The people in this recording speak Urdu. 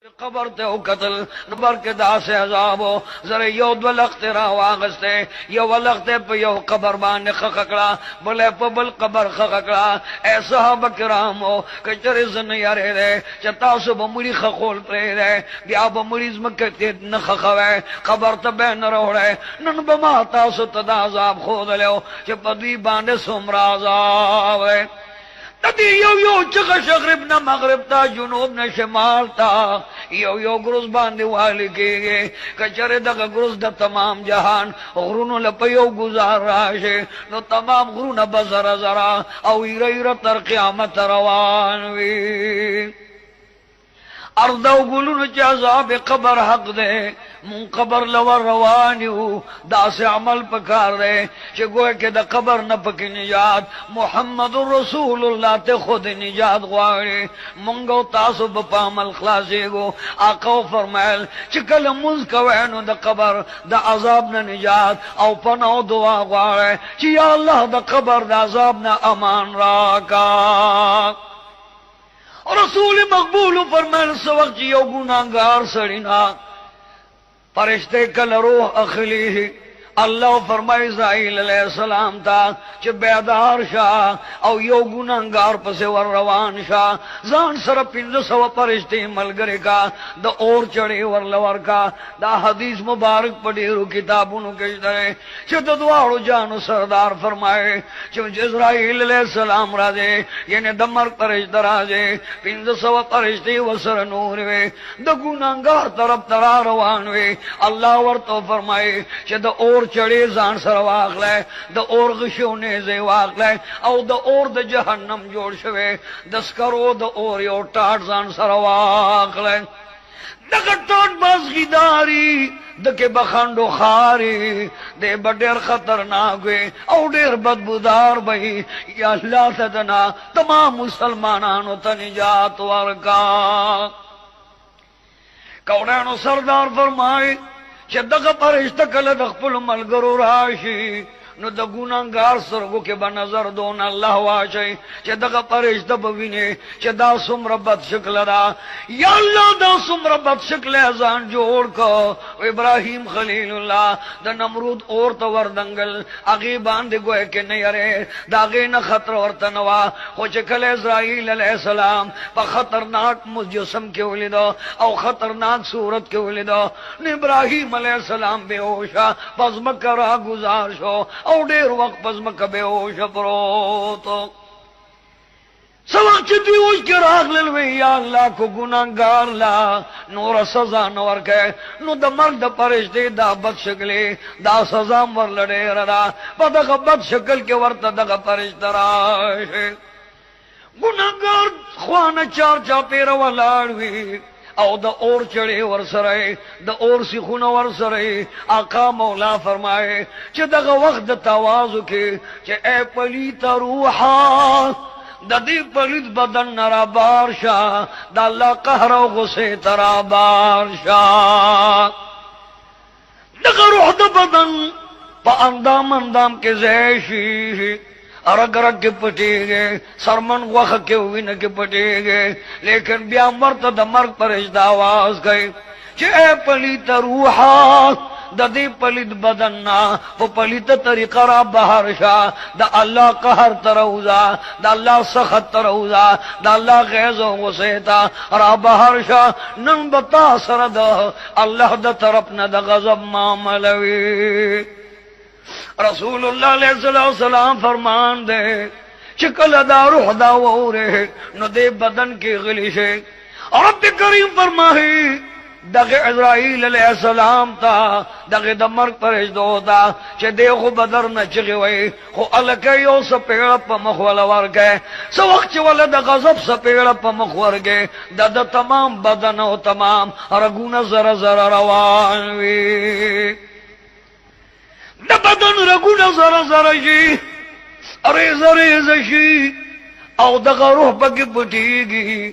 قبر ته او قتل نبر کې داسې عذابو زره یو دو لخت را واغسته یو لخت په یو قبر باندې خخکړه بل په بل قبر خخکړه اے صحابه کرامو کچره زنه یاره ده چې تاسو به مړي خخول پرې ده بیا به مړي زمکه ته نه خخوي قبر ته به نه وروړي نن به ما تاسو ته د عذاب خو دلو چې په دې باندې سومرا عذاب تدی یو چغه شغرب نه مغرب تا جنوب نه شمال تا یو گروز باندې والی کېږي کچره دغه گروز د تمام جهان غرونو لپیو گزار راشه نو تمام غرونه بزر زرا او ایره تر قیامت روان وي ارض او ګلونو چې عذاب قبر حق ده مون قبر لور روانیو داس عمل پکار ده چې ګویا کې د قبر نه پکې نجات محمد رسول الله ته خود نجات غواړي مونږ تاسو په عمل خلاصيګو آقا فرمایل چې کله مونږ کوي نو د قبر د عذاب نه نجات او پناه دعا غواړي چې یا الله د قبر د عذاب نه امان راکا رسول مقبول فرمائل سو وقت یو گناہگار سڑینا فرشتے کل روح اخلی اللہ فرمائے اسرائیل علیہ السلام تا چھ بیدار شاہ او یو گناہگار پس ور روان شاہ زان سر 500 فرشتے ملگرے کا دا اور چڑے ور لور کا دا حدیث مبارک پڑھیرو کتابونو کشترے چھ دا دوارو جانو سردار فرمائے چھ اسرائیل علیہ السلام راجے یعنی دمر فرشتہ راجے 500 فرشتے وسر نور وے دا گناہگار طرف ترا روان وے اللہ ورطو فرمائے چھ دا اور چڑے زان سر واغلے دا اور غشونے زی واغلے او دا اور دا جہنم جوڑ شوے دسکرو دا اور یو ٹاٹ زان سر واغلے دکا ٹاٹ بازگی داری دکے بخندو خاری دے بڑیر خطرناک ہوئے او دیر بدبودار بھئی یا اللہ تدنا تمام مسلمانانو تنجات ورکا کونینو سردار فرمائے چې دغه فرشتہ کله د خپل ملګرو راشي نو د ګناهګار سرګو کې به نظر دون الله واچي چې دغه فرشتہ به ویني چې دا څومره بد شکل ده یا الله دا څومره بد شکل ځان جوړ کو ابراهیم خلیل الله د نمرود اور ته وردنګل هغه باندې ګویا کې نه یاره داغه نه خطر ورته نوا خو چې کله اسرائیل علیہ السلام په خطرناک مجسم کې ولیدو او خطرناک صورت کې ولیدو نو ابراهیم علیہ السلام بے ہوشا پس مکہ را گزار شو او دیر وقت پس مکہ بے ہوش پروتو سوق چی ہوش کے راغ للوی یا اللہ کو گناہگار لا نور سزا نور کے نو دا مرد پرشتے دا بد شکلے دا سزا مر لڑے ردا پا دا بد شکل کے ورطا دا پرشت راشے گناہگار خوانا چار چا پیرا والاڑوی او دا اور چڑے ور سرائے دا اور سیخون ور سرائے آقا مولا فرمائے چھ دا وقت دا توازو کے چھ اے پلیت روحا دا دی پلیت بدن نرا بارشا دا اللہ قہر و غصے ترا بارشا دا روح دا بدن پا اندام کے زیشی رگ رگ کے پٹے گئے سرمن وخ کے ہوئی نہ کے پٹے گئے لیکن بیا مرت دا مرگ پر اجدا آواز گئے چھ اے پلیت روحا دا دی پلیت بدننا وہ پلیت طریقہ را بہر شا دا اللہ قہر تروزا دا اللہ سخت تروزا دا اللہ غیظ و غصیتا را بہر شا نن بتا سرد اللہ دا طرفنا دا غضب معاملوی رسول اللہ علیہ السلام فرمان دے چکل دا روح دا وورے نو دے بدن کی غلیشے رب کریم فرمائی دغ عزرائیل علیہ السلام تا دغ دمرک پرش دو تا چھ دے خو بدر نہ چگی وئی خو علکیو سپیڑ پا مخول ورگے سو وقت والا دا غضب سپیڑ پا مخور گے دا دا تمام بدن و تمام رگون زر زر روانوی دا بدن رگونا زر زر شی ریز ریز شی او دا روح پاکی پٹیگی